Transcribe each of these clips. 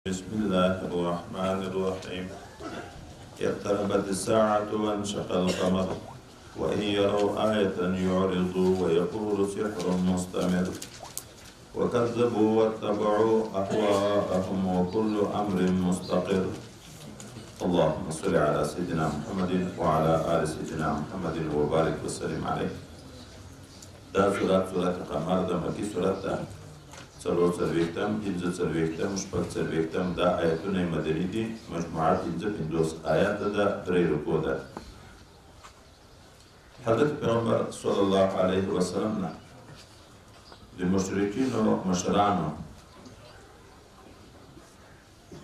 بسم الله الرحمن الرحيم اقتربت الساعة وانشق القمر وإن يروا آية يعرضوا ويقولوا سحر مستمر وكذبوا واتبعوا أهواءهم وكل أمر مستقر. اللهم صل على سيدنا محمد وعلى آل سيدنا محمد وبارك وسلم عليه. دا سورة قمر دا مکی سورة دا څلور څلوېښتم پنځه څلوېښتم شپږ څلوېښتم دا آیتونه مدني دي. مجموعه پنځه پنځوس آیات ده، درې رکوع ده. حضرت پیغمبر صلی الله علیه وسلم نه د مشرکینو مشرانو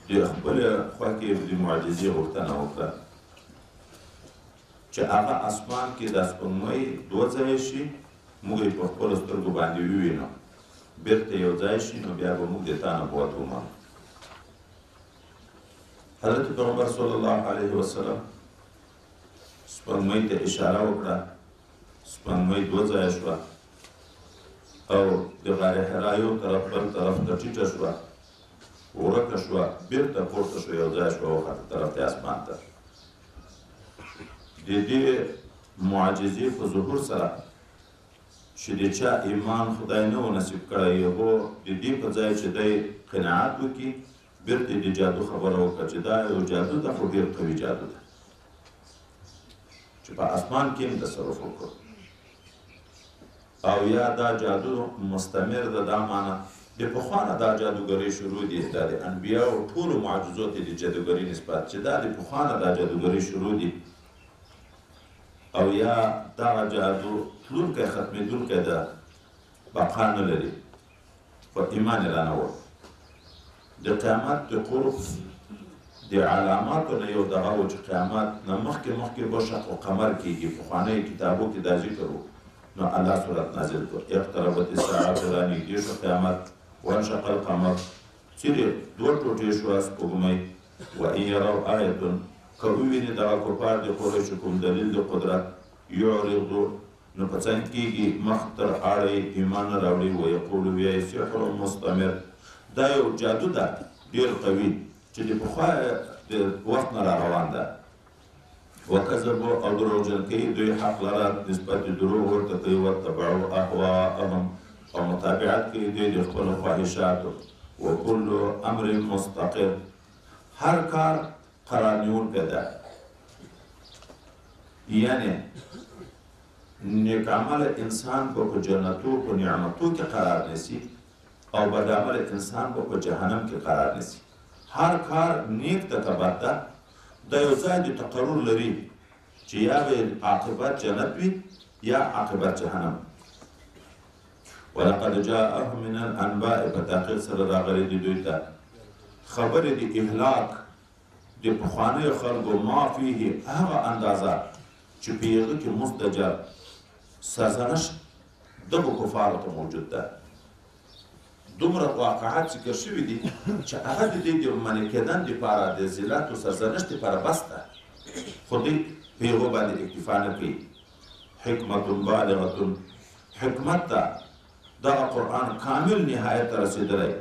د خپلې خوا کې د معجزې غوښتنه وکړه چې هغه اسمان کې د سپوږمۍ دوه ځایه شي، موږ یې په خپلو سترګو باندې ووینو، بیرته یو ځای شي، نو بیا به موږ د تا نبوت ومنو. حضرت پیغمبر صلی الله علیه وسلم سپوږمۍ ته اشاره وکړه، سپوږمۍ دوه ځایه شوه او د غار حرا یو طرف بل طرف ته ټیټه شوه، ورکه شوه، بیرته پورته شوه، یو ځای شوه وخته طرف ته اسمان ته. د دې معجزې په ظهور سره چې د چا ایمان خدای نه و نصیب کړی، هغو د دې په ځای چې دی قناعت وکړي، بیرته د جادو خبره وکړه چې دا یو جادو ده، خو ډېر قوي جادو ده چې په اسمان کې هم تصرف وکړو، او یا دا جادو مستمر ده. دا معنی د پخوا نه دا جادوګرۍ شروع دي، دا د انبیاو ټولو معجزو ته د جادوګرۍ نسبت چې دا د پخوا نه دا جادوګرۍ شروع دي، او یا دغه جادو تلونکی ختمېدونکی ده، بقا نه لري، خو ایمان یې رانه وړ. د قیامت د قرب د علاماتو نه یو دغه و چې قیامت نه مخکې به شق و قمر کېږي. پخوانیو کتابو کې دا ذکر و، نو الله صورت نازل کړ اقتربت الساعة، رانږدې شو قیامت، وانشق القمر، څیرې دوه ټوټې شوه سپوږمۍ، وان یروا آیة، که وویني دغه کفار د قریشو کوم دلیل د قدرت، یعرضو، نو په څنګ کېږي، مخ تر اړی ایمان نه راوړي، ویقولو وایي سحر مستمر، دا یو جادو ده ډېر قوي چې د پخوا د وخت نه را روان ده. وکذبو، او دروغجن کوي دوی حق لره، نسبت د دروغ ورته کوي، واتبعوا اهواءهم، او متابعت کوي دوی د خپلو خواهشاتو، وکل امر مستقر، هر کار قرار نیونکی ده. یعنی نیک عمل انسان به په جنتو په نعمتو کې قرار نیسي، او بد عمل انسان به په جهنم کې قرار نیسي. هر کار نیک ته که بد ده، دا یو ځای د تقرر لري چې یا به عاقبت جنت وي یا عاقبت جهنم. ولقد جاءهم من الانباء، په تحقیق سره راغلي دي دوی ته خبرې د اهلاک د پخوانیو خلکو، ما فیه، هغه اندازه چې په هغه کې مزدجر سرزنش دغو کفارو ته موجود ده. دومره واقعات ذکر شوي دي چې هغه د دې د منع کېدن دپاره، د ذلت و سرزنش دپاره بس ده، خو دوی په هغو باندې اکتفا نه کوي. حکمت بالغة، حکمت ده دغه قرآن کامل نهایت ته رسېدلی.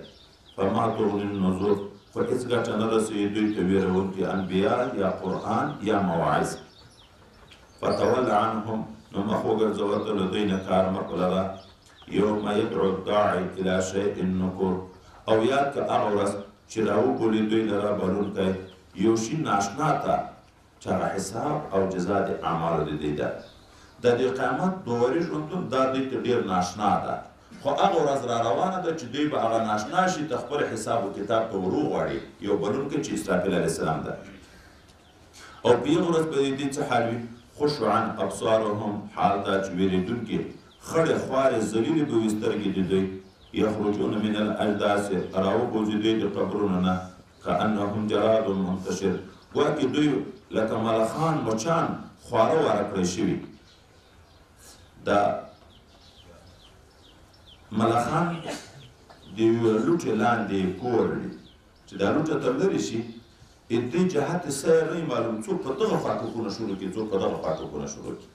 فما تغني النذور، خو هېڅ ګټه نه رسوي دوی ته ویرونکي انبیا یا قرآن یا مواعظ. فتول عنهم، نو مخ وګرځوه ته له دوی نه کار مه کړه. یوم یدعو الداعی الی شیء نکر، او یاد که هغه ورځ چې راوبولي دوی لره بلونکی یو شي ناشنا ته، چې هغه حساب او جزا د اعمالو د دوی ده. د دې قیامت دورې ژوندون دا دوی ته ډېر ناشنا ده، خو هغه ورځ را روانه ده چې دوی به هغه ناشنا شي، ته خپل حساب و کتاب ته ور وغواړي. یو بلونکی چې اسرافیل علیه السلام ده، او په یوه ورځ به د دې څه حال وي؟ خشوعا ابصارهم، حال دا چې ویرېدونکي خړې خوارې ذلیلې به وي سترګې د دوی. یخرجون من الاجداث، راوبوځي دوی د قبرونو نه، کانهم جراد منتشر، ګواکې دوی لکه ملخان مچان خواره واره کړی شوي. دا ملخان د یوې لوټې لاندې کور وي چې دا لوټه تر لرې شي، دې جهت سیر نه معلوم، څوک په دغه خوا ټوپونه شروع کړي، څوک په دغه خوا ټوپونه شروع کړي،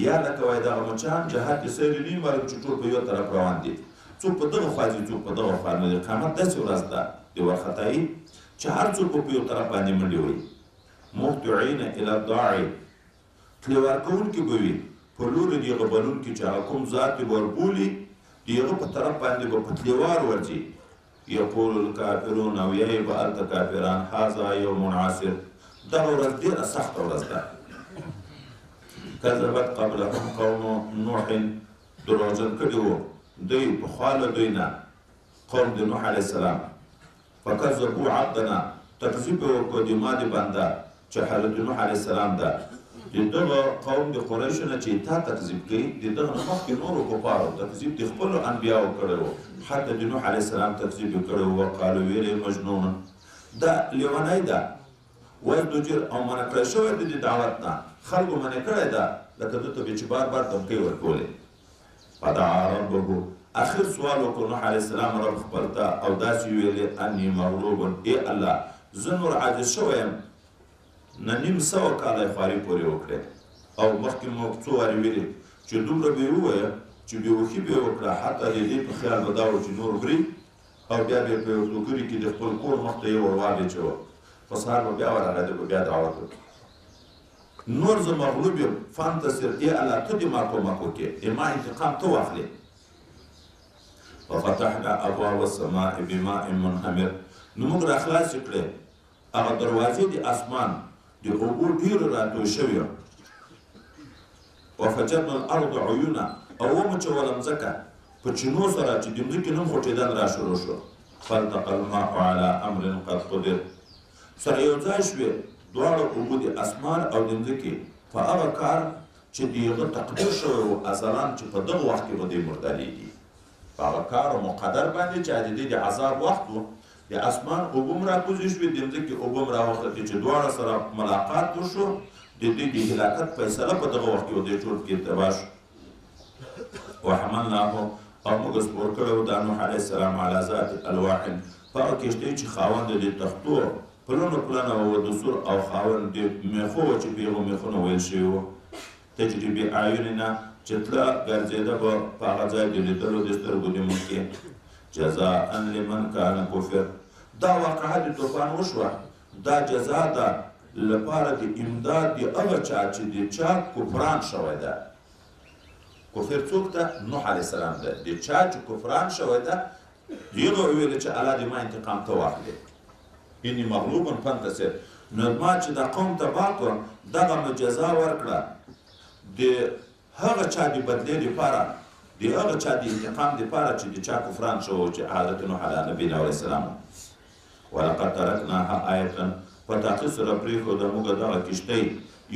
یا لکه وایي دغه مچان جهت سیر نه معلوم چې ټول په یو طرف روان دي، څوک په دغه خوا ځي، څوک په دغه خوا نه. قیامت داسې ورځ ده د وارخطایي چې هر څوک په یو طرف باندې منډې وهي مهطعین الی الداعی تلې ورکوونکي به وي په لوري د هغه بلونکي چې هغه کوم ذات یې وربولي د هغه په طرف باندې به په تلېوار ورځي یقول الکافرون ویایي به هلته کافران هذا یوم عاصر دغه ورځ ډېره سخته ورځ ده کذبت قبلهم قوم نوح دروغجن کړي وو دوی پخوا له دوی نه قوم د نوح علیه السلام فکذبوا عبدنا تکذیب یې وکړو د ما د بنده چې حضرت نوح علیه السلام ده د دغه قوم د قریشو نه چې تا تکذیب کوي د دغه نه مخکې نورو کفارو تکذیب د خپلو انبیاو کړی و حتی د نوح علیه السلام تکذیب یې کړی و وقالو ویل یې مجنون دا لیونی ده وزدجر او منع کړی شوی د دې دعوت نه خلکو منع کړی ده لکه ده ته به چې بار بار دمکۍ ورکولې فدعا ربه اخر سوال وکړو نوح علیه السلام رب خپل ته او داسې ویلې انی مغلوب ای الله زه نور عاجز شوی یم نه نیم سوه کاله یې خواري پورې وکړې او مخکې مو څو وارې ویلې چې دومره به یې وویه چې بېهوښي به یې وکړه حتی د دې په خیال به دا و چې نور وګري او بیا به یې په یو ټوکري کې د خپل کور مخ ته یې ور واچوه په سهار به بیا ورغی ده به بیا دعوت وکړي نور زه مغلوب یم فانتصر ای الله ته دې ما کومک وکړې ما انتقام ته واخلې وفتحنا ابواب السماء بماء منهمر نو موږ راخلاصې کړې هغه دروازې د اسمان د اوبو ډېرو راتوی شوي وفجرنا الارض عیونا او ومچوله مځکه په چینو سره چې د مځکې نوم غوټېدل را شروع شو فالتقى الماء على امر قد قدر سره یو ځای شوې دواړه اوبه د اسمان او د مځکې په هغه کار چې د هغه تقدیر شوی و ازلاً چې په دغه وخت کې به دوی مردارېږي په هغه کار مقدر باندې چې د دې د عذاب وخت و د اسمان اوبه هم راکوزې شوې د مځکې اوبه هم راوختې چې دواړه سره ملاقات وشو د دوی د هلاکت فیصله په دغه وخت کې و دې ټول کې تباه شو وحملناه او موږ سپور کړی و د نوح علیه السلام علی ذات الواح په هغه کښتۍ چې خاوند د دښتو پلونه پلونه و د سور او خاوند د میخو و چې په هغو میخونه ویل شوي وو تجري باعیننا چې تله ګرځېده به په هغه ځای د لیدلو د سترګو د مخکې جزاء لمن کان کفر دا واقعه د طوفان وشوه دا جزا ده لپاره د امداد د هغه چا چې د چا کفران شوی ده کفر څوک ده نوح علیه السلام ده د چا چې کفران شوی ده هغه ویل چې الله دې ما انتقام ته واخلي انی مغلوب فانتصر نو ما چې دا قوم تباه کړ دغه مې جزا ورکړه د هغه چا د بدلې لپاره د هغه چا د انتقام لپاره چې د چا کفران شو چې حضرت نوح علیه نبینا علیه السلام ولقد ترکناها آیة په تحقیق سره پرېښوده موږ دغه کښتۍ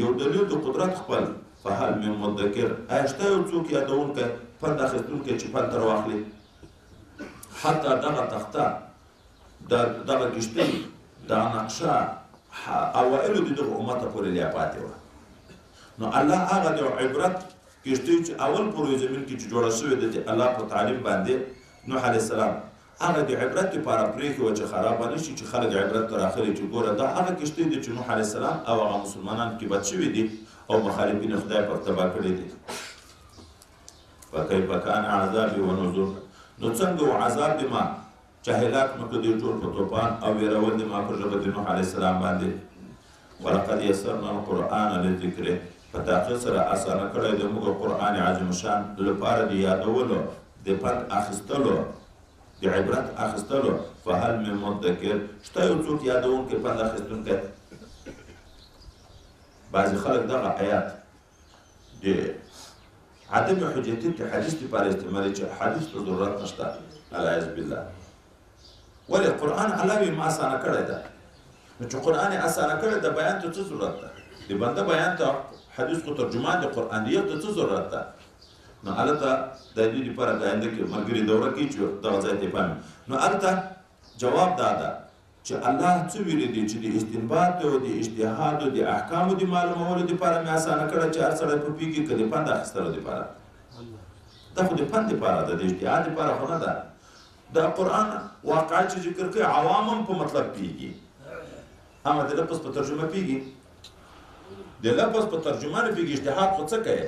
یو دلیل د قدرت خپل فهل من مدکر آیا شته یو څوک یادونکی پند اخیستونکی چې پند تر واخلي حتی دغه تخته دغه کښتۍ دغه نقشه اوایلو د دغه امته پورې لیا پاتې وه نو الله هغه د عبرت کښتۍ چې اول پورې زمین کې چې جوړه شوې ده د الله په تعلیم باندې نوح علیه السلام هغه د عبرت لپاره پرېښې وه چې خرابه نه شي چې خلک عبرت تر اخرې چې ګوره دا هغه کښتۍ دي چې نوح علیه السلام او هغه مسلمانان کې بد شوي دي او مخالفین خدای پر تباه کړي دي فکیف کان عذابي ونذر نو څنګه و عذاب د ما چې هلاک مو کړ دې ټول په طوفان او ویرول د ما پر ژبه د نوح علیه السلام باندې ولقد یسرنا القرآن للذکر په تحقیق سره اسانه کړی د موږ قرآن عظیم شان لپاره د یادولو د پند اخیستلو د عبرت اخیستلو فهل من مدکر شته یو څوک یادونکی پند اخیستونکی بعضې خلک دغه آیات د عدم حجیتیت د حدیث لپاره استعمالوي چې حدیث ته ضرورت نشته العیاذ بالله ولې قرآن الله یې ما اسانه کړی ده نو چې قرآن یې اسانه کړی ده بیان ته څه ضرورت ده د بنده بیان ته حدیث خو ترجمان د قرآنیت ته څه ضرورت ده نو هلته د دې لپاره د آینده کې ملګري دوره کوي چې دغه ځای ته یې پام نو هلته جواب دا ده چې الله څه ویلي دي چې د استنباط او د اجتهاد او د احکامو د معلومولو دپاره مې اسانه کړه چې هر سړی پوهېږي که د پند اخیستلو دپاره دا خو د پند دپاره ده د اجتهاد دپاره خو نه ده د قرآن واقعات چې ذکر کوي عوام هم په مطلب پوهېږي اما د لفظ په ترجمه پوهېږي د لفظ په ترجمه نه پوهېږي اجتهاد خو څه کوي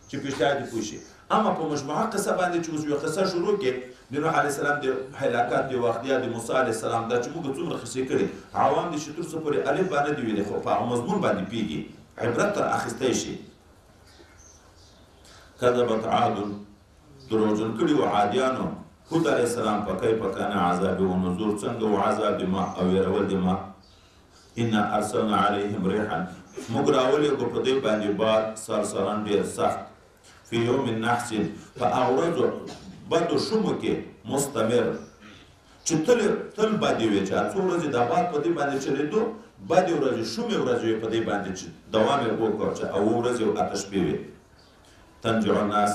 چې پیشتیا دې پوه شي. اما په مجموعه قصه باندې چې اوس یوه قصه شروع کړې د نوح علیه السلام د هلاکت د واقعیا د موسی علیه السلام دا چې موږ څومره قصې کړې عوام دي چې تر څه پورې الف باندې دي ویلې خو په هغه مضمون باندې پوهېږي عبرت تر اخیستی شي. کذبت عاد دروغجن کړي وو عادیانو هود علیه السلام په کیف کان عذاب و نذور څنګه و عذاب د ما او یرول د ما. انا ارسلنا علیهم ریحا موږ راولېږو په دوی باندې باد سرسران ډېر سخت فی یوم نحس په هغه ورځو بدو شومو کې مستمر چې تل بدې وې چې څو ورځې دا باد په دې باندې چلېدو بدې ورځې شومې ورځې په دې باندې چې دوام یې وکړ چې اوه ورځې اته شپې وې. تنجع الناس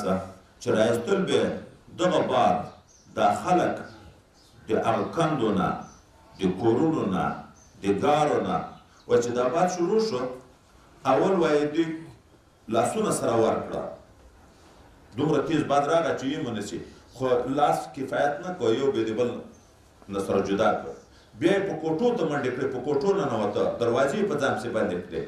چې رایستل به دغه باد دا خلک د هغه کندو نه د کورونو نه د ګارو نه و چې دا باد شروع شو اول وایي دوی لاسونه سره ورکړه دومره تیز باد راغی چې یې ونیسي خو لاس کفایت نه کوي یو به د بل نه سره جدا کړ. بیا یې په کوټو ته منډې کړې په کوټو ننوته دروازې یې په ځان پسې بندې کړې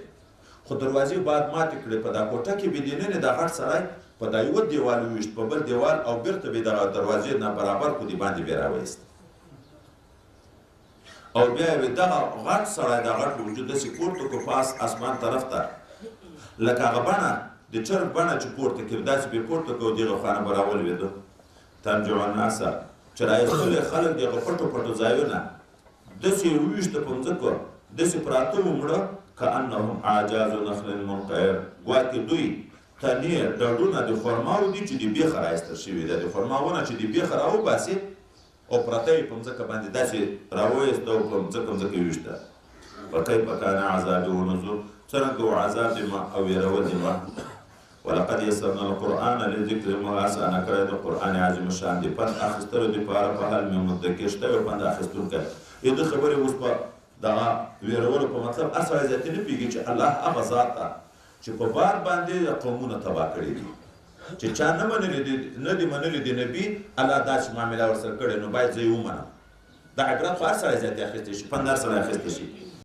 خو دروازې باد ماتې کړې په دا کوټه کې به دننه دا غټ سړی په دا یوه دیوال وویشت په بل دیوال او بیرته به دغه دروازې نه برابر کړو د باندې بیا راوایست او بیا یې دغه غټ سړی دا غټ وجود داسې پورته کړو پاس اسمان طرف ته لکه هغه بڼه د چرګ بڼه چې پورته کړي داسې به پورته کړو دغه خانه به راولوېده. تنجع الناس چې رایستلې خلک دغه پټو پټو ځایونه داسې یې وویشته په مځکو داسې پراته وو مړه کانهم اعجاز نخل منقعر ګواکې دوی تنې ډډونه د خرماو دي چې د بیخه رایستل شوي ده د خرما ونه چې د بیخه راوباسي او پرته یې په مځکه باندې داسې راوایسته او په مځکه یې ویشته. فکیف کان عذابي ونذور څرنګه و عذاب د ما او یرول د ما. ولقد یسرنا القرآن للذکر موږ اسانه کړی د قرآن عظیم شان د پند اخیستلو دپاره په حال مې مدکر شته او پند اخیستونکی د خبرې اوس په دغه ویرولو په مطلب هر سړی زیاتې نه پوهېږي چې الله هغه ذات ده چې په بار باندې قومونه تباه کړي دي چې چا نه دي منلي د نبي الله داسې معامله ورسره کړې نو باید زه یې ومنم. دا عبرت خو هر سړی زیاتې اخیستی شي پند هر سړی اخیستی شي